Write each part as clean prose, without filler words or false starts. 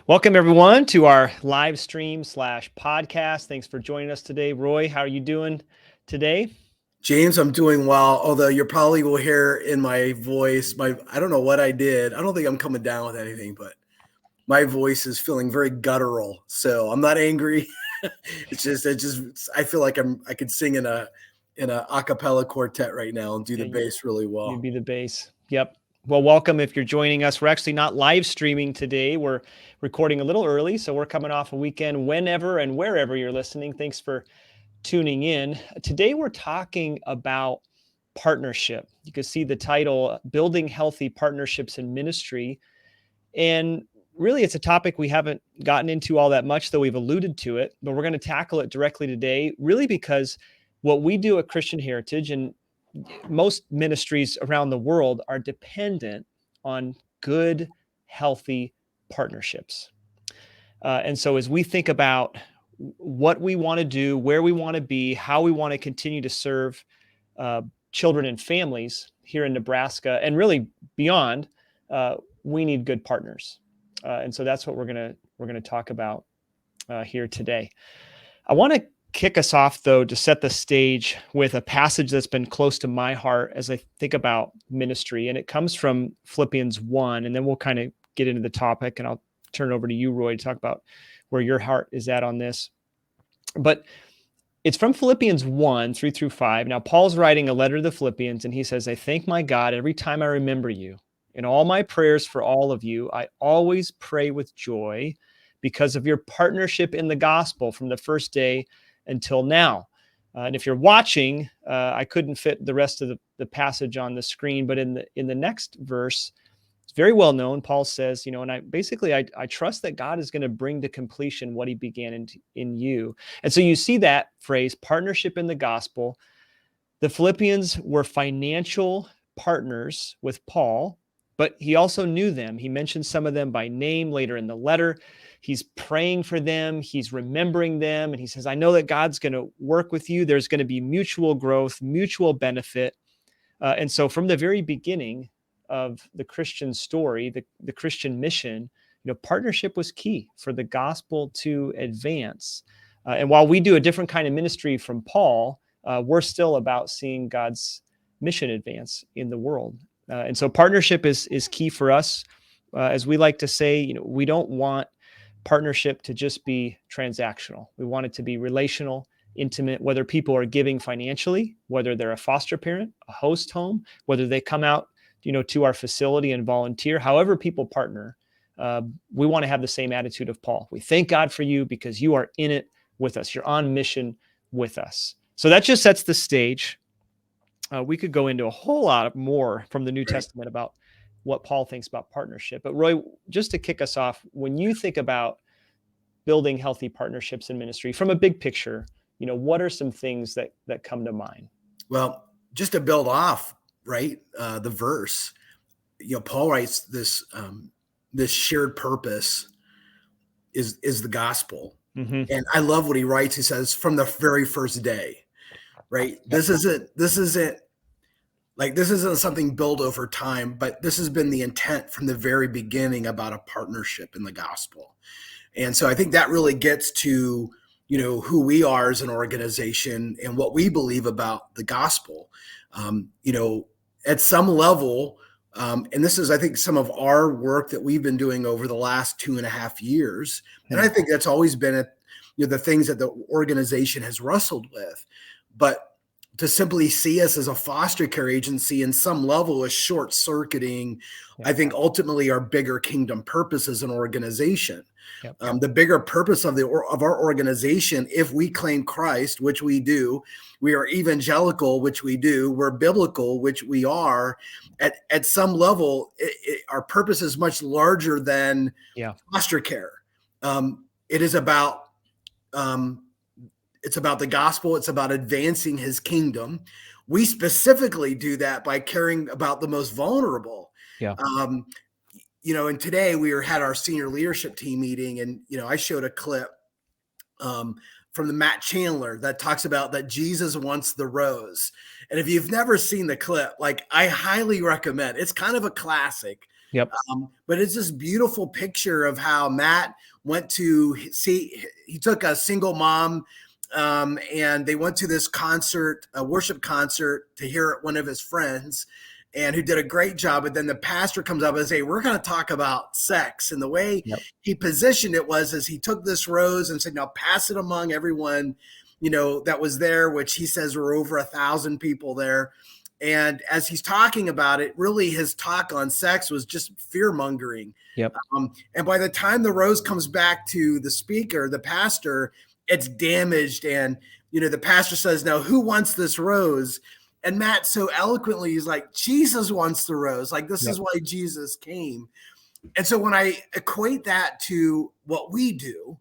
Welcome, everyone, to our live stream slash podcast. Thanks for joining us today. Roy, how are you doing today? James, I'm doing well, although you probably will hear in my voice, I don't know what I did. I don't think I'm coming down with anything, but my voice is feeling very guttural. So I'm not angry. I feel like I could sing in a cappella quartet right now and do the Yeah, bass really you'd well. be the bass. Yep. Well, welcome if you're joining us. We're actually not live streaming today. We're recording a little early, so we're coming off a weekend whenever and wherever you're listening. Thanks for tuning in. Today, we're talking about partnership. You can see the title, Building Healthy Partnerships in Ministry. And really, it's a topic we haven't gotten into all that much, though we've alluded to it, but we're going to tackle it directly today, really because what we do at Christian Heritage and most ministries around the world are dependent on good, healthy partnerships. And so as we think about what we want to do, where we want to be, how we want to continue to serve children and families here in Nebraska and really beyond, we need good partners. And so that's what we're gonna talk about here today. I want to kick us off, though, to set the stage with a passage that's been close to my heart as I think about ministry. And it comes from Philippians 1. And then we'll kind of get into the topic, and I'll turn it over to you, Roy, to talk about where your heart is at on this. But it's from Philippians 1, 3 through 5. Now, Paul's writing a letter to the Philippians, and he says, I thank my God every time I remember you. In all my prayers for all of you, I always pray with joy because of your partnership in the gospel from the first day until now. And if you're watching, I couldn't fit the rest of the passage on the screen, but in the next verse, it's very well known. Paul says, and I trust that God is going to bring to completion what he began in you. And so you see that phrase, partnership in the gospel. The Philippians were financial partners with Paul, but he also knew them. He mentioned some of them by name later in the letter. He's praying for them. He's remembering them. And he says, I know that God's going to work with you. There's going to be mutual growth, mutual benefit. And so from the very beginning of the Christian story, the Christian mission, partnership was key for the gospel to advance. And while we do a different kind of ministry from Paul, we're still about seeing God's mission advance in the world. And so partnership is key for us. As we like to say, we don't want partnership to just be transactional. We want it to be relational, intimate, whether people are giving financially, whether they're a foster parent, a host home, whether they come out, to our facility and volunteer, however people partner, we want to have the same attitude of Paul. We thank God for you because you are in it with us. You're on mission with us. So that just sets the stage. We could go into a whole lot more from the New Testament about what Paul thinks about partnership. But Roy, just to kick us off, when you think about building healthy partnerships in ministry from a big picture, what are some things that come to mind? Well, just to build off, the verse, Paul writes this shared purpose is the gospel. Mm-hmm. And I love what he writes. He says, from the very first day, right? Yep. This isn't something built over time, but this has been the intent from the very beginning about a partnership in the gospel. And so I think that really gets to, who we are as an organization and what we believe about the gospel. At some level, and this is, I think, some of our work that we've been doing over the last 2.5 years. And I think that's always been the things that the organization has wrestled with. But to simply see us as a foster care agency in some level is short-circuiting, I think, ultimately our bigger kingdom purpose as an organization. Yep. The bigger purpose of our organization, if we claim Christ, which we do, we are evangelical, which we do, we're biblical, which we are, at some level, our purpose is much larger than foster care. It is about it's about the gospel. It's about advancing his kingdom. We specifically do that by caring about the most vulnerable. Yeah. And today we had our senior leadership team meeting, and, I showed a clip from the Matt Chandler that talks about that Jesus wants the rose. And if you've never seen the clip, I highly recommend. It's kind of a classic. Yep. But it's this beautiful picture of how Matt went to see, he took a single mom, and they went to this concert, a worship concert, to hear one of his friends, and who did a great job. But then the pastor comes up and say, "We're going to talk about sex." And the way Yep. he positioned it was, as he took this rose and said, "Now pass it among everyone, that was there," which he says were over 1,000 people there. And as he's talking about it, really his talk on sex was just fear mongering. Yep. And by the time the rose comes back to the speaker, the pastor, it's damaged. And, the pastor says, "Now, who wants this rose?" And Matt so eloquently is like, "Jesus wants the rose. Like, this is Yep. why Jesus came." And so when I equate that to what we do,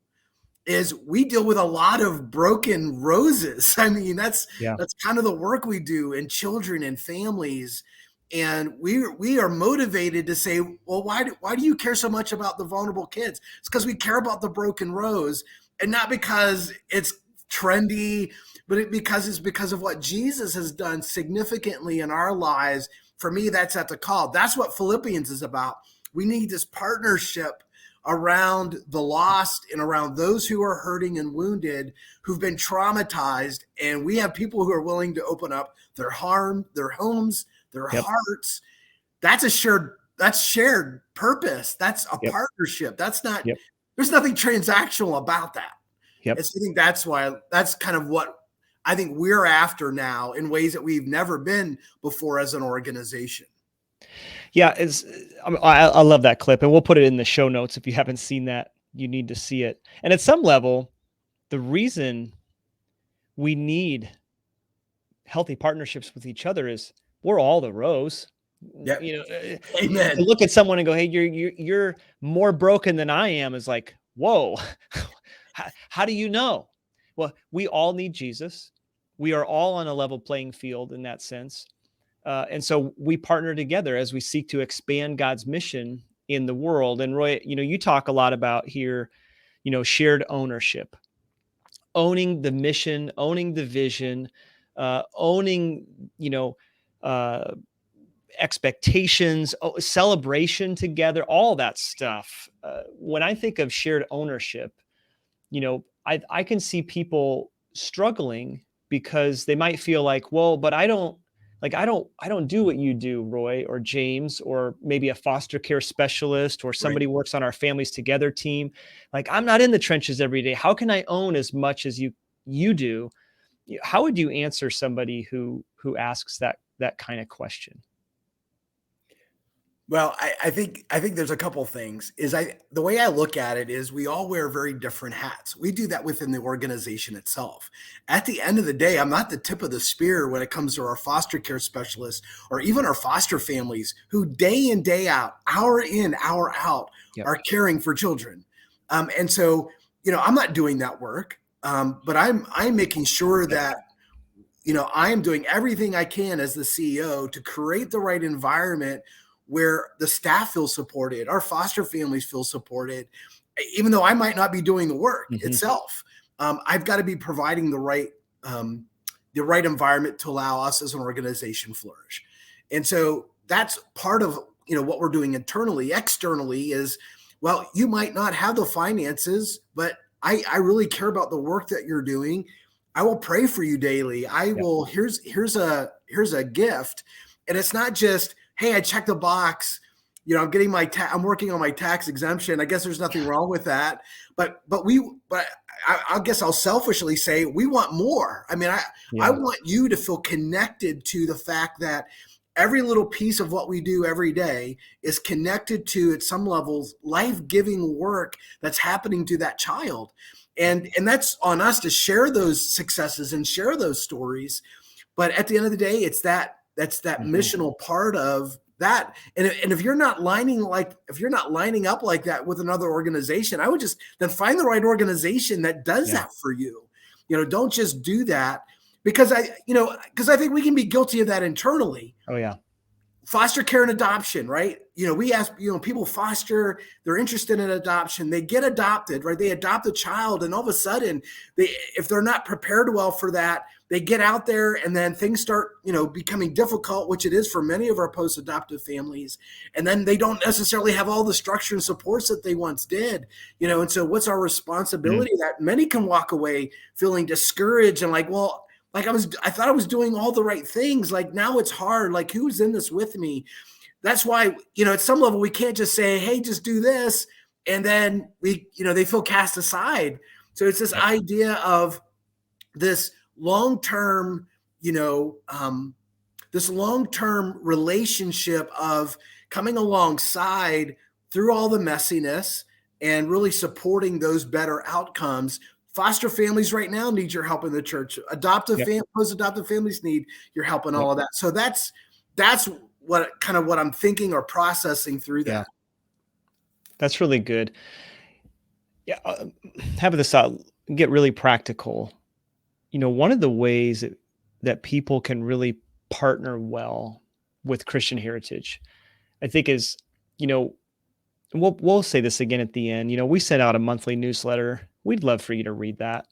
is we deal with a lot of broken roses. I mean, that's Yeah. that's kind of the work we do in children and families. And we are motivated to say, well, why do you care so much about the vulnerable kids? It's because we care about the broken rose, and not because it's trendy, but because it's because of what Jesus has done significantly in our lives. For me, that's at the call. That's what Philippians is about. We need this partnership around the lost and around those who are hurting and wounded, who've been traumatized. And we have people who are willing to open up their homes, their Yep. hearts. That's shared purpose. That's a Yep. partnership. Yep. There's nothing transactional about that. Yep. And so I think that's kind of what I think we're after now, in ways that we've never been before as an organization. Yeah, I love that clip, and we'll put it in the show notes. If you haven't seen that, you need to see it. And at some level, the reason we need healthy partnerships with each other is we're all the Rose. Yep. To Amen. look at someone and go, "Hey, you're more broken than I am," is like, whoa. How do you know? Well, we all need Jesus. We are all on a level playing field in that sense. And so we partner together as we seek to expand God's mission in the world. And Roy, you talk a lot about here, shared ownership, owning the mission, owning the vision, owning, uh, expectations, celebration together, all that stuff. When I think of shared ownership, I can see people struggling because they might feel like, well, but I don't do what you do, Roy or James, or maybe a foster care specialist or Right. somebody works on our Families Together team. Like, I'm not in the trenches every day. How can I own as much as you do? How would you answer somebody who asks that kind of question? Well, I think there's a couple things. The way I look at it is, we all wear very different hats. We do that within the organization itself. At the end of the day, I'm not the tip of the spear when it comes to our foster care specialists or even our foster families, who day in, day out, hour in, hour out, Yep. are caring for children. And so, I'm not doing that work, but I'm making sure Yep. that I am doing everything I can as the CEO to create the right environment where the staff feel supported, our foster families feel supported, even though I might not be doing the work Mhm. itself. I've got to be providing the right environment to allow us as an organization flourish. And so that's part of what we're doing internally. Externally is, well, you might not have the finances, but I really care about the work that you're doing. I will pray for you daily. I Yep. will. Here's a gift, and it's not just, hey, I checked the box. I'm working on my tax exemption. I guess there's nothing wrong with that. But I guess I'll selfishly say we want more. I mean, I Yeah. want you to feel connected to the fact that every little piece of what we do every day is connected to, at some levels, life-giving work that's happening to that child. And that's on us to share those successes and share those stories. But at the end of the day, that's that Mhm. missional part of that. And if you're not lining up like that with another organization, I would just then find the right organization that does Yeah. that for you. Don't just do that, because I think we can be guilty of that internally. Oh, yeah. foster care and adoption, right? We ask, people foster, they're interested in adoption, they get adopted, right? They adopt a child, and all of a sudden, if they're not prepared well for that, they get out there, and then things start, becoming difficult, which it is for many of our post-adoptive families. And then they don't necessarily have all the structure and supports that they once did, and so what's our responsibility? That many can walk away feeling discouraged and like, well, like I thought I was doing all the right things. Like now it's hard. Like who's in this with me? That's why, at some level we can't just say, hey, just do this. And then they feel cast aside. So it's this idea of this long-term, this long-term relationship of coming alongside through all the messiness and really supporting those better outcomes. Foster families right now need your help in the church. Post-adoptive families need your help in all of that. So that's what I'm thinking or processing through that. Yeah. That's really good. Yeah. Have this out, get really practical. One of the ways that people can really partner well with Christian Heritage, I think is, we'll say this again at the end. We send out a monthly newsletter. We'd love for you to read that.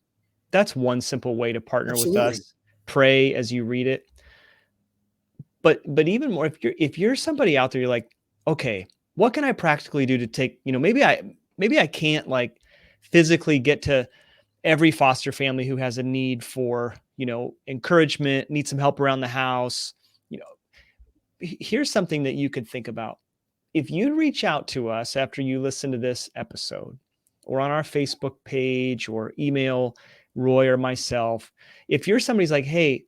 That's one simple way to partner with us. Pray as you read it. But even more, if you're somebody out there, you're like, okay, what can I practically do to take, maybe I can't like physically get to every foster family who has a need for, encouragement, need some help around the house. Here's something that you could think about. If you reach out to us after you listen to this episode or on our Facebook page or email Roy or myself, if you're somebody's like, hey,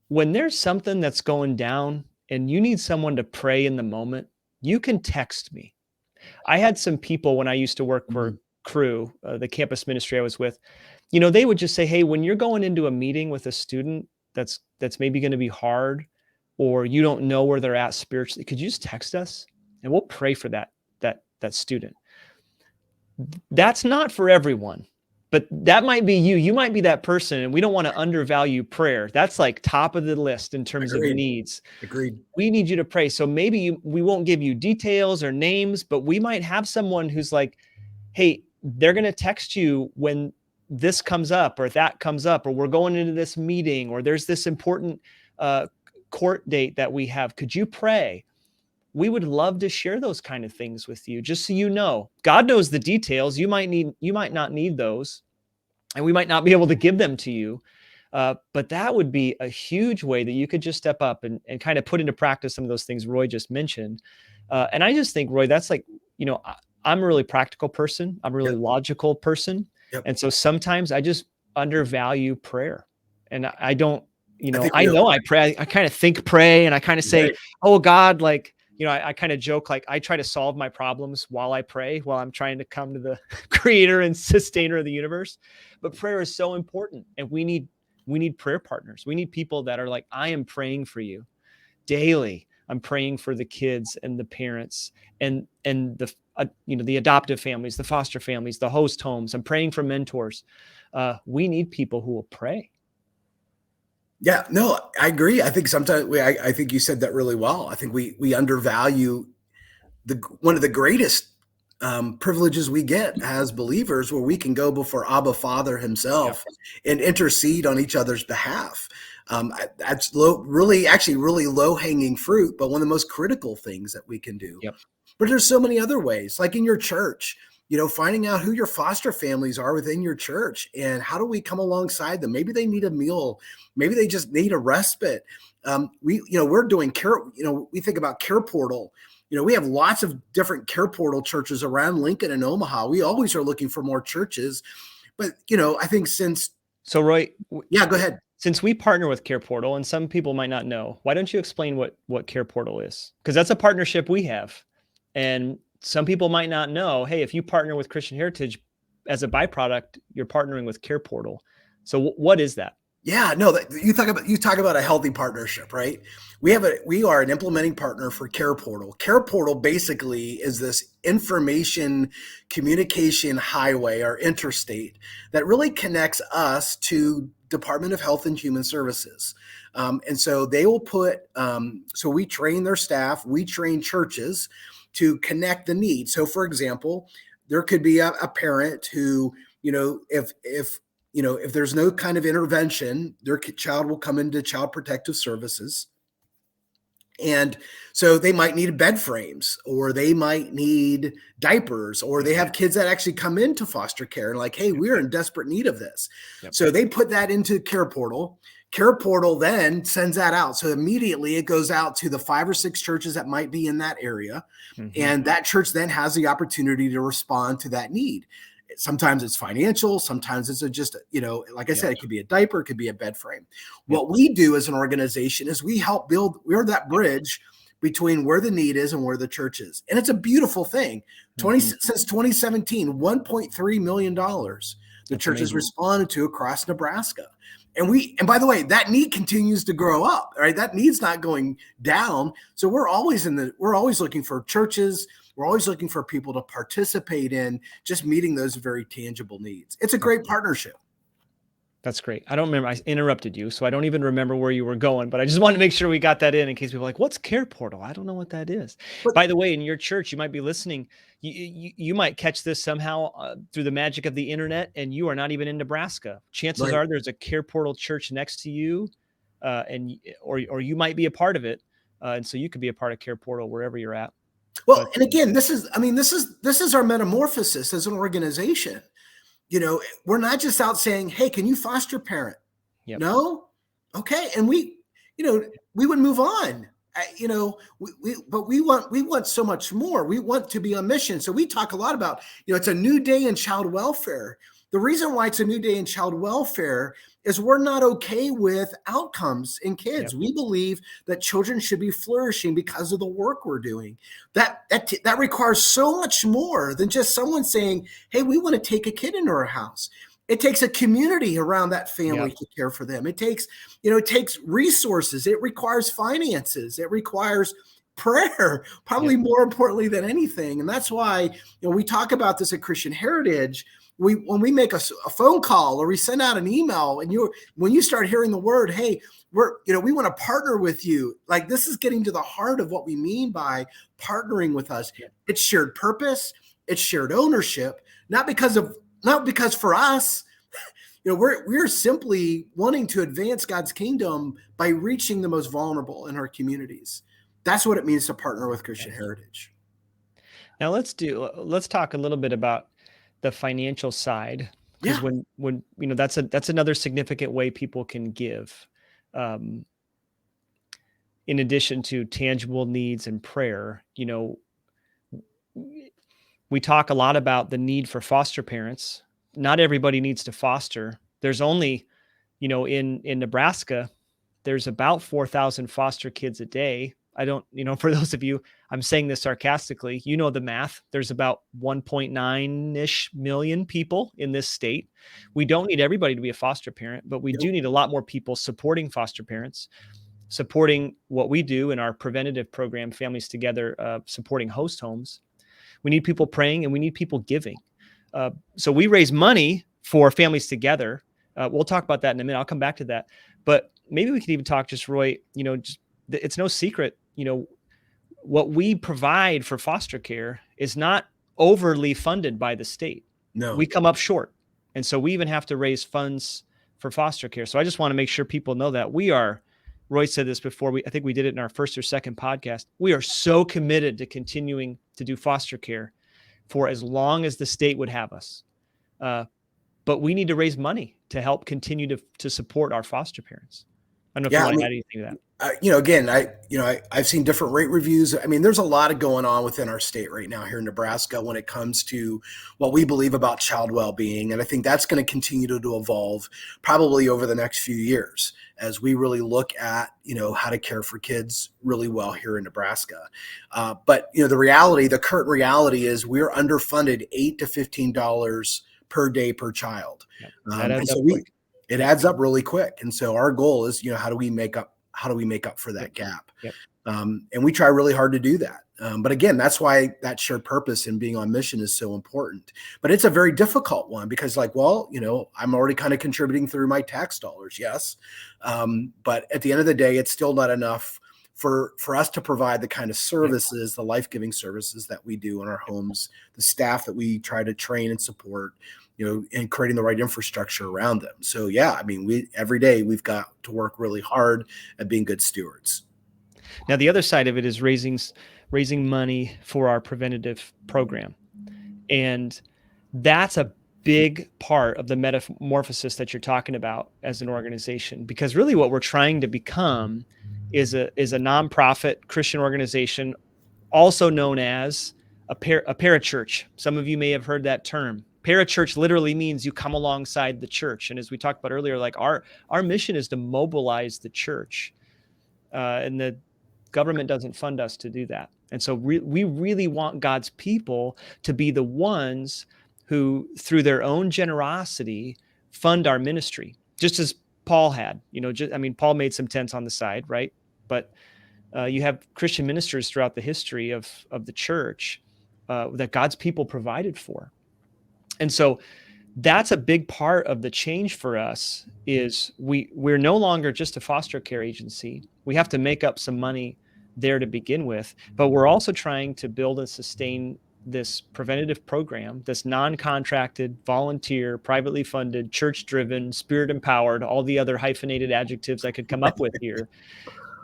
when there's something that's going down and you need someone to pray in the moment, you can text me. I had some people when I used to work for Crew, the campus ministry I was with, they would just say, hey, when you're going into a meeting with a student that's maybe going to be hard, or you don't know where they're at spiritually, could you just text us and we'll pray for that student. That's not for everyone, but that might be you. You might be that person, and we don't want to undervalue prayer. That's like top of the list in terms of needs. Agreed. We need you to pray. So maybe we won't give you details or names, but we might have someone who's like, hey, they're going to text you when this comes up or that comes up, or we're going into this meeting, or there's this important court date that we have. Could you pray? We would love to share those kind of things with you, just so you know. God knows the details. You might not need those, and we might not be able to give them to you. But that would be a huge way that you could just step up and kind of put into practice some of those things Roy just mentioned. And I just think, Roy, that's like, I'm a really practical person. I'm a really logical person. And so sometimes I just undervalue prayer. And I don't, I pray. I kind of pray, and I kind of say, oh God, like, I kind of joke, like I try to solve my problems while I pray, while I'm trying to come to the creator and sustainer of the universe. But prayer is so important, and we need prayer partners. We need people that are like, I am praying for you daily. I'm praying for the kids and the parents and the the adoptive families, the foster families, the host homes. I'm praying for mentors. We need people who will pray. Yeah, no, I agree. I think sometimes I think you said that really well. I think we undervalue one of the greatest privileges we get as believers, where we can go before Abba Father himself and intercede on each other's behalf. That's really low hanging fruit, but one of the most critical things that we can do. But there's so many other ways, like in your church, finding out who your foster families are within your church and how do we come alongside them. Maybe they need a meal. Maybe they just need a respite. We're doing care. We think about Care Portal. We have lots of different Care Portal churches around Lincoln and Omaha. We always are looking for more churches. But, I think So Roy, go ahead. Since we partner with Care Portal, and some people might not know, why don't you explain what Care Portal is? Because that's a partnership we have. And some people might not know, hey, if you partner with Christian Heritage, as a byproduct, you're partnering with Care Portal. So what is that? Yeah, no, you talk about a healthy partnership, right? We are an implementing partner for Care Portal. Care Portal basically is this information communication highway or interstate that really connects us to Department of Health and Human Services. And so they will so we train their staff, we train churches to connect the needs. So for example, there could be a parent who, if there's no kind of intervention, their child will come into Child Protective Services. And so they might need bed frames, or they might need diapers, or they have kids that actually come into foster care and like, hey, we're in desperate need of this. Yep. So they put that into Care Portal. Care Portal then sends that out. So immediately it goes out to the 5 or 6 churches that might be in that area. Mm-hmm. And that church then has the opportunity to respond to that need. Sometimes it's financial. Sometimes it's just, like I said, it could be a diaper, it could be a bed frame. What we do as an organization is we help we're that bridge between where the need is and where the church is. And it's a beautiful thing. Since 2017, $1.3 million the church has responded to across Nebraska. And by the way, that need continues to grow up, right? That need's not going down. So we're always looking for churches. We're always looking for people to participate in just meeting those very tangible needs. It's a great partnership. That's great. I don't remember. I interrupted you, so I don't even remember where you were going, but I just wanted to make sure we got that in case people are like, what's Care Portal? I don't know what that is. But, by the way, in your church, you might be listening. You might catch this somehow through the magic of the internet, and you are not even in Nebraska. Chances are there's a Care Portal church next to you, or you might be a part of it. And so you could be a part of Care Portal wherever you're at. Well, and again, this is our metamorphosis as an organization. We're not just out saying, hey, can you foster parent? Yep. No? Okay. And we would move on. But we want so much more. We want to be on mission. So we talk a lot about, it's a new day in child welfare. The reason why it's a new day in child welfare is we're not okay with outcomes in kids. Yep. We believe that children should be flourishing because of the work we're doing. That requires so much more than just someone saying, hey, we want to take a kid into our house. It takes a community around that family to care for them. It takes resources. It requires finances. It requires prayer, probably more importantly than anything. And that's why, we talk about this at Christian Heritage. When we make a phone call or we send out an email, and when you start hearing the word, hey, we want to partner with you. Like, this is getting to the heart of what we mean by partnering with us. It's shared purpose. It's shared ownership, not because for us, we're simply wanting to advance God's kingdom by reaching the most vulnerable in our communities. That's what it means to partner with Christian Heritage. Now let's talk a little bit about the financial side, because when that's another significant way people can give, in addition to tangible needs and prayer. We talk a lot about the need for foster parents. Not everybody needs to foster. There's only, in Nebraska, there's about 4,000 foster kids a day. I don't, for those of you, I'm saying this sarcastically, the math. There's about 1.9-ish million people in this state. We don't need everybody to be a foster parent, but we do need a lot more people supporting foster parents, supporting what we do in our preventative program, Families Together, supporting host homes. We need people praying, and we need people giving. So we raise money for Families Together. We'll talk about that in a minute. I'll come back to that. But maybe we could even talk, just Roy, it's no secret, what we provide for foster care is not overly funded by the state. No. We come up short. And so we even have to raise funds for foster care. So I just want to make sure people know that Roy said this before, I think we did it in our first or second podcast. We are so committed to continuing to do foster care for as long as the state would have us. But we need to raise money to help continue to support our foster parents. I don't know if you want to add anything to that. I've seen different rate reviews. There's a lot going on within our state right now here in Nebraska when it comes to what we believe about child well-being. And I think that's going to continue to evolve probably over the next few years as we really look at, how to care for kids really well here in Nebraska. But the current reality is we're underfunded $8 to $15 per day per child. That adds up quick. It adds up really quick. And so our goal is, how do we make up for Yep. that gap? Yep. And we try really hard to do that. But again, that's why that shared purpose and being on mission is so important. But it's a very difficult one because, like, well, I'm already kind of contributing through my tax dollars, yes. But at the end of the day, it's still not enough for us to provide the kind of Yep. services, the life-giving services that we do in our homes, the staff that we try to train and support, and creating the right infrastructure around them. So yeah, I mean, every day we've got to work really hard at being good stewards. Now, the other side of it is raising money for our preventative program. And that's a big part of the metamorphosis that you're talking about as an organization, because really what we're trying to become is a nonprofit Christian organization, also known as a parachurch. Some of you may have heard that term. Parachurch literally means you come alongside the church. And as we talked about earlier, like our mission is to mobilize the church. And the government doesn't fund us to do that. And so we really want God's people to be the ones who, through their own generosity, fund our ministry, just as Paul had. Paul made some tents on the side, right? But you have Christian ministers throughout the history of the church that God's people provided for. And so that's a big part of the change for us. Is we're no longer just a foster care agency. We have to make up some money there to begin with, but we're also trying to build and sustain this preventative program, this non-contracted, volunteer, privately funded, church-driven, spirit-empowered, all the other hyphenated adjectives I could come up with here,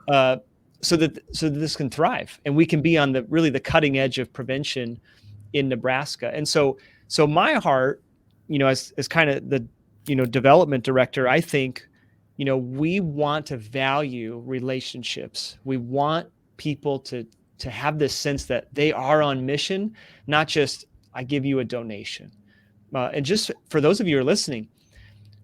so that this can thrive and we can be on the cutting edge of prevention in Nebraska. And so my heart, as kind of the, development director, I think, we want to value relationships. We want people to have this sense that they are on mission, not just I give you a donation. And just for those of you who are listening,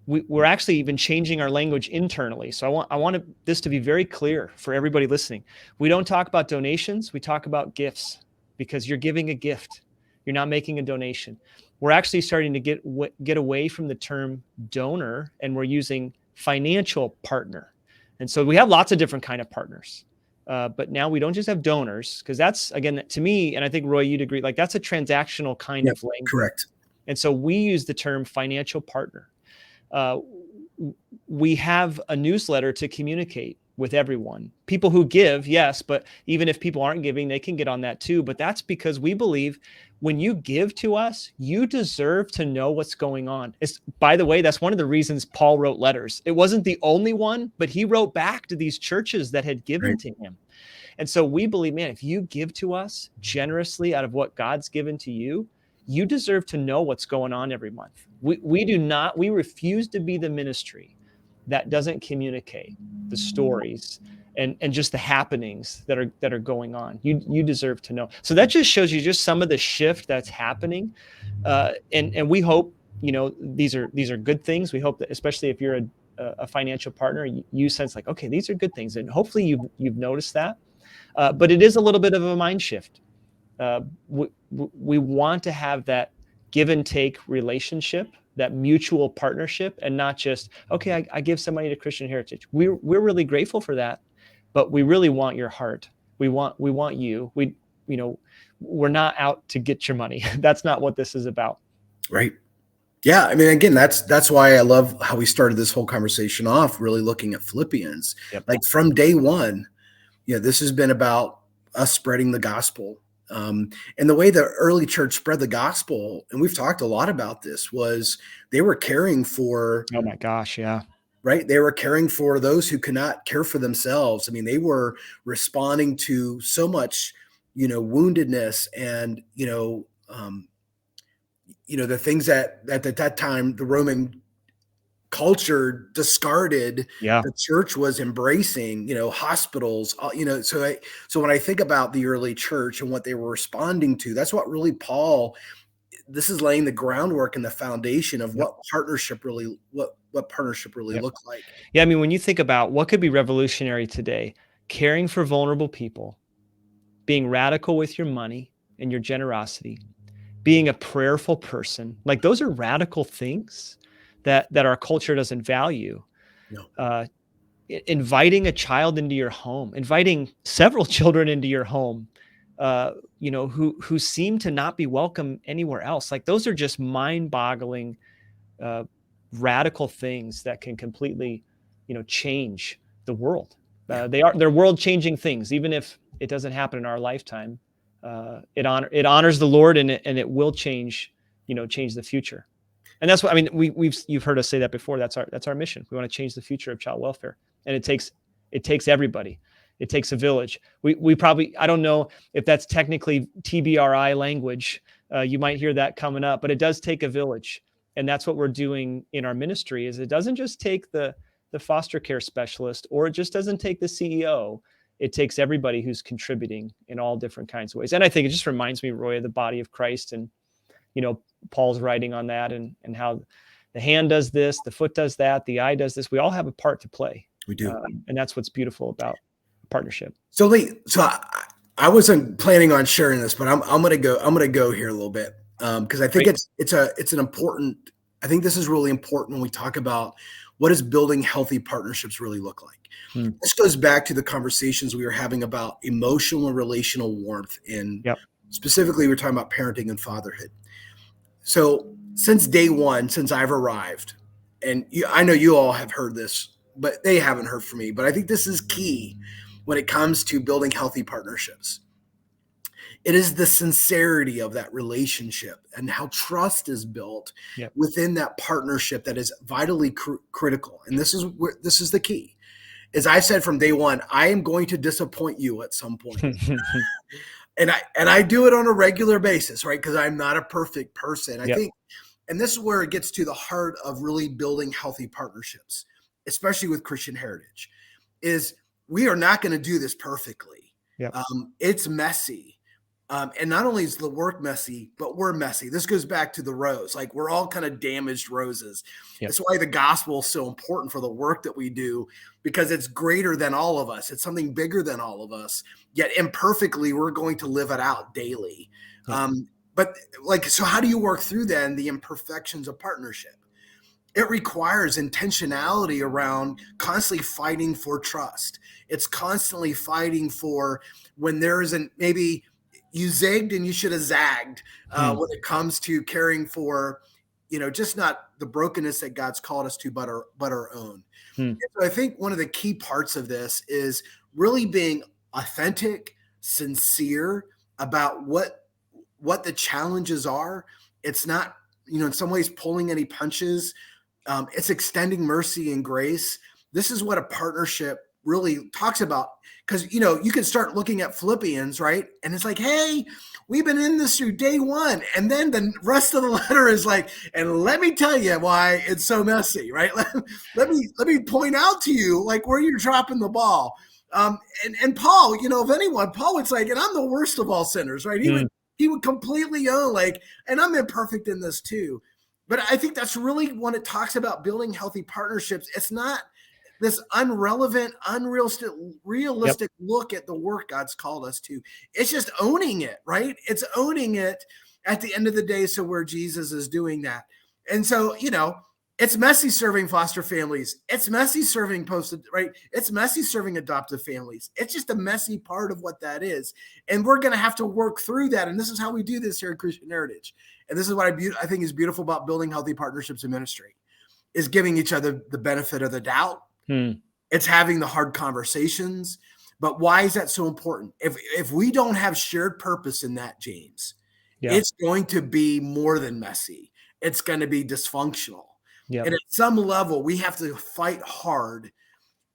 we're actually even changing our language internally. So I want this to be very clear for everybody listening. We don't talk about donations. We talk about gifts, because you're giving a gift. You're not making a donation. We're actually starting to get away from the term donor, and we're using financial partner. And so we have lots of different kind of partners. But now we don't just have donors, because that's, again, to me, and I think, Roy, you'd agree, like that's a transactional kind of language. Correct. And so we use the term financial partner. We have a newsletter to communicate with everyone. People who give, yes, but even if people aren't giving, they can get on that too. But that's because we believe when you give to us, you deserve to know what's going on. By the way, that's one of the reasons Paul wrote letters. It wasn't the only one, but he wrote back to these churches that had given to him. And so we believe, man, if you give to us generously out of what God's given to you, you deserve to know what's going on every month. We refuse to be the ministry that doesn't communicate the stories and just the happenings that are going on. You deserve to know. So that just shows you just some of the shift that's happening. And we hope, these are good things. We hope that, especially if you're a financial partner, you sense like, okay, these are good things. And hopefully you've noticed that. But it is a little bit of a mind shift. We want to have that give and take relationship, that mutual partnership, and not just, okay, I give some money to Christian Heritage. We're really grateful for that, but we really want your heart. We want you. We're not out to get your money. That's not what this is about. Right. Yeah. I mean, again, that's why I love how we started this whole conversation off, really looking at Philippians. Yep. Like from day one, this has been about us spreading the gospel. And the way the early church spread the gospel, and we've talked a lot about this, was they were caring for, oh my gosh, yeah. Right. They were caring for those who could not care for themselves. I mean, they were responding to so much, woundedness and, the things that at that time, the Roman culture discarded, Yeah. the church was embracing, hospitals, so when I think about the early church and what they were responding to, that's what really this is laying the groundwork and the foundation of what partnership really Yep. looked like. Yeah. I mean, when you think about what could be revolutionary today, caring for vulnerable people, being radical with your money and your generosity, being a prayerful person, like those are radical things that our culture doesn't value. No. Uh, Inviting a child into your home, inviting several children into your home, who seem to not be welcome anywhere else. Like those are just mind-boggling, uh, radical things that can completely, change the world. Yeah. They're world-changing things, even if it doesn't happen in our lifetime. It honors the Lord, and it will change the future. And that's what I mean. You've heard us say that before. That's our mission. We want to change the future of child welfare, and it takes everybody. It takes a village. We probably, I don't know if that's technically TBRI language. You might hear that coming up, but it does take a village, and that's what we're doing in our ministry. Is it doesn't just take the foster care specialist, or it just doesn't take the CEO. It takes everybody who's contributing in all different kinds of ways. And I think it just reminds me, Roy, of the body of Christ, and Paul's writing on that, and how the hand does this, the foot does that, the eye does this. We all have a part to play. We do. And that's what's beautiful about partnership. So Lee, I wasn't planning on sharing this, but I'm gonna go here a little bit, because I think Right. it's an important. I think this is really important when we talk about what does building healthy partnerships really look like. Hmm. This goes back to the conversations we were having about emotional and relational warmth, and Yep. specifically we're talking about parenting and fatherhood. So since day one, since I've arrived, and I know you all have heard this, but they haven't heard from me. But I think this is key when it comes to building healthy partnerships. It is the sincerity of that relationship and how trust is built Yep. within that partnership that is vitally critical. And this is the key. As I said from day one, I am going to disappoint you at some point. And I do it on a regular basis, right? Because I'm not a perfect person. I Yep. think, and this is where it gets to the heart of really building healthy partnerships, especially with Christian heritage, is we are not going to do this perfectly. Yep. It's messy. And not only is the work messy, but we're messy. This goes back to the rose. Like we're all kind of damaged roses. Yep. That's why the gospel is so important for the work that we do, because it's greater than all of us. It's something bigger than all of us. Yet imperfectly, we're going to live it out daily. Yep. But so how do you work through then the imperfections of partnership? It requires intentionality around constantly fighting for trust. It's constantly fighting for when there isn't, maybe you zigged and you should have zagged when it comes to caring for, just not the brokenness that God's called us to, but our own. So I think one of the key parts of this is really being authentic, sincere about what the challenges are. It's not, in some ways pulling any punches. It's extending mercy and grace. This is what a partnership really talks about, because you can start looking at Philippians, right? And it's like, hey, we've been in this through day one, and then the rest of the letter is like, and let me tell you why it's so messy, right? Let me point out to you like where you're dropping the ball. And Paul, if anyone, Paul would say, and I'm the worst of all sinners, right? He would completely own, like, and I'm imperfect in this too. But I think that's really when it talks about building healthy partnerships. It's not this unrelevant, realistic look at the work God's called us to. It's just owning it, right? It's owning it at the end of the day. So where Jesus is doing that. And so, it's messy serving foster families. It's messy serving right? It's messy serving adoptive families. It's just a messy part of what that is. And we're going to have to work through that. And this is how we do this here at Christian Heritage. And this is what I think is beautiful about building healthy partnerships in ministry, is giving each other the benefit of the doubt. It's having the hard conversations. But why is that so important? If we don't have shared purpose in that, James, it's going to be more than messy. It's going to be dysfunctional. And at some level, we have to fight hard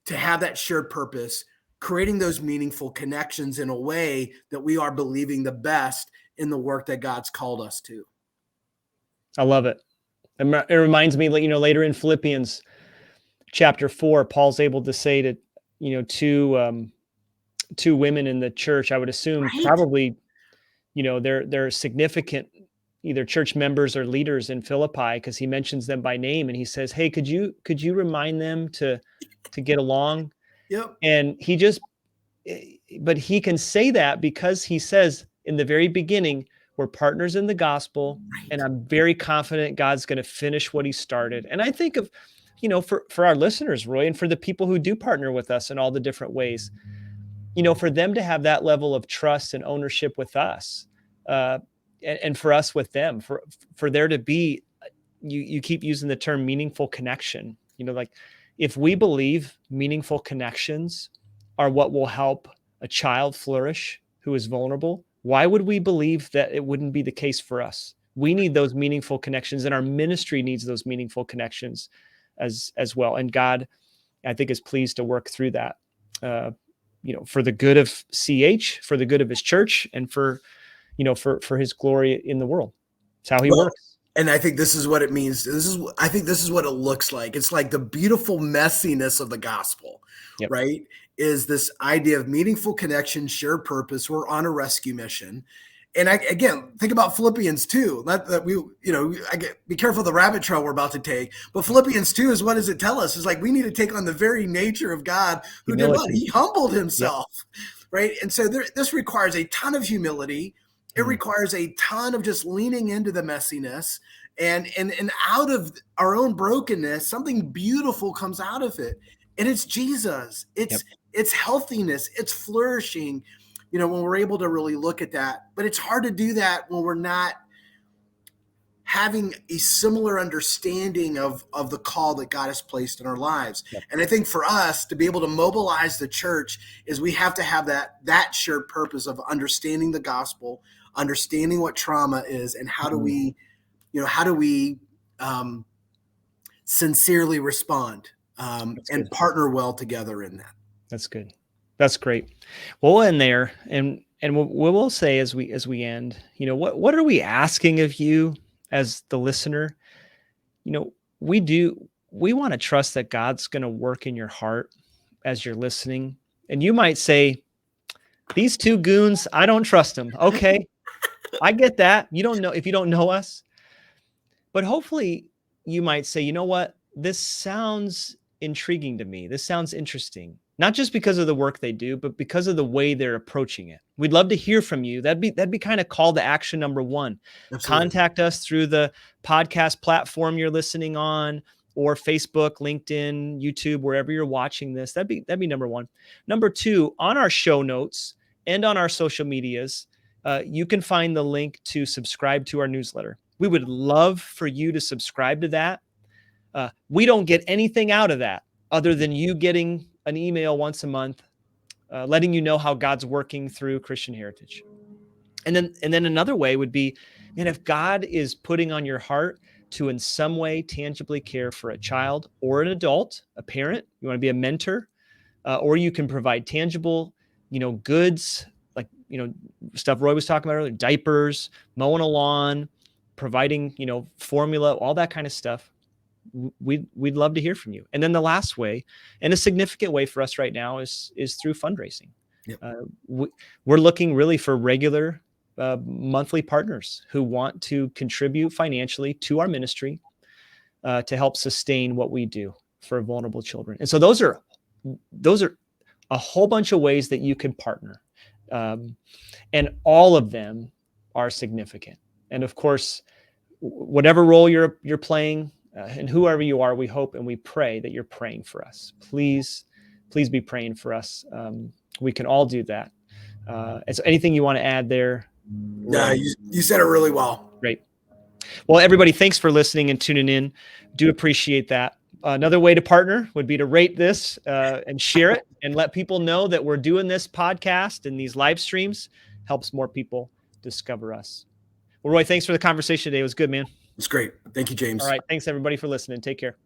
to have that shared purpose, creating those meaningful connections in a way that we are believing the best in the work that God's called us to. I love it. It reminds me, later in Philippians chapter 4, Paul's able to say to, two women in the church, I would assume, right? Probably, they're significant, either church members or leaders in Philippi, because he mentions them by name, and he says, hey, could you remind them to get along? Yep. And but he can say that because he says in the very beginning, We're partners in the gospel, and Right. I'm very confident God's going to finish what he started. And I think of, for our listeners, Roy, and for the people who do partner with us in all the different ways, for them to have that level of trust and ownership with us, uh, and for us with them, for there to be, you keep using the term meaningful connection. Like, if we believe meaningful connections are what will help a child flourish who is vulnerable, why would we believe that it wouldn't be the case for us? We need those meaningful connections, and our ministry needs those meaningful connections as well. And God, I think, is pleased to work through that, uh, for the good of CH, for the good of his church, and for his glory in the world. It's how he Well, works. and I think this is what it means. I think this is what it looks like. It's like the beautiful messiness of the gospel, Yep. right? Is this idea of meaningful connection, shared purpose. We're on a rescue mission. And again, think about Philippians 2. Not that be careful the rabbit trail we're about to take. But Philippians 2 is, what does it tell us? It's like we need to take on the very nature of God, who did what? Humility. He humbled Yep. himself, right? And so this requires a ton of humility. It Mm. requires a ton of just leaning into the messiness, and out of our own brokenness, something beautiful comes out of it. And it's Jesus. Yep. It's healthiness, it's flourishing, when we're able to really look at that. But it's hard to do that when we're not having a similar understanding of the call that God has placed in our lives. Yep. And I think for us to be able to mobilize the church is we have to have that shared purpose of understanding the gospel, understanding what trauma is, and how do we sincerely respond, That's and good. partner well together in that. That's good. That's great. We'll end there, and we'll say as we end, what are we asking of you as the listener? You know, we want to trust that God's going to work in your heart as you're listening. And you might say, these two goons, I don't trust them. Okay, I get that. You don't know if you don't know us. But hopefully you might say, you know what? This sounds intriguing to me. This sounds interesting. Not just because of the work they do, but because of the way they're approaching it. We'd love to hear from you. That'd be kind of call to action number one. Absolutely. Contact us through the podcast platform you're listening on, or Facebook, LinkedIn, YouTube, wherever you're watching this. That'd be number one. Number two, on our show notes and on our social medias, you can find the link to subscribe to our newsletter. We would love for you to subscribe to that. We don't get anything out of that other than you getting an email once a month, letting you know how God's working through Christian Heritage. And then another way would be, man, if God is putting on your heart to in some way tangibly care for a child or an adult, a parent, you want to be a mentor, or you can provide tangible, goods like, stuff Roy was talking about earlier, diapers, mowing a lawn, providing, formula, all that kind of stuff. We'd love to hear from you. And then the last way, and a significant way for us right now, is through fundraising. Yep. We're looking really for regular monthly partners who want to contribute financially to our ministry, to help sustain what we do for vulnerable children. And so those are a whole bunch of ways that you can partner, and all of them are significant. And of course, whatever role you're playing, and whoever you are, we hope and we pray that you're praying for us. Please be praying for us. We can all do that. And so, anything you want to add there? Yeah, you said it really well. Great. Well, everybody, thanks for listening and tuning in. Do appreciate that. Another way to partner would be to rate this, and share it, and let people know that we're doing this podcast and these live streams. Helps more people discover us. Well, Roy, thanks for the conversation today. It was good, man. It's great. Thank you, James. All right. Thanks, everybody, for listening. Take care.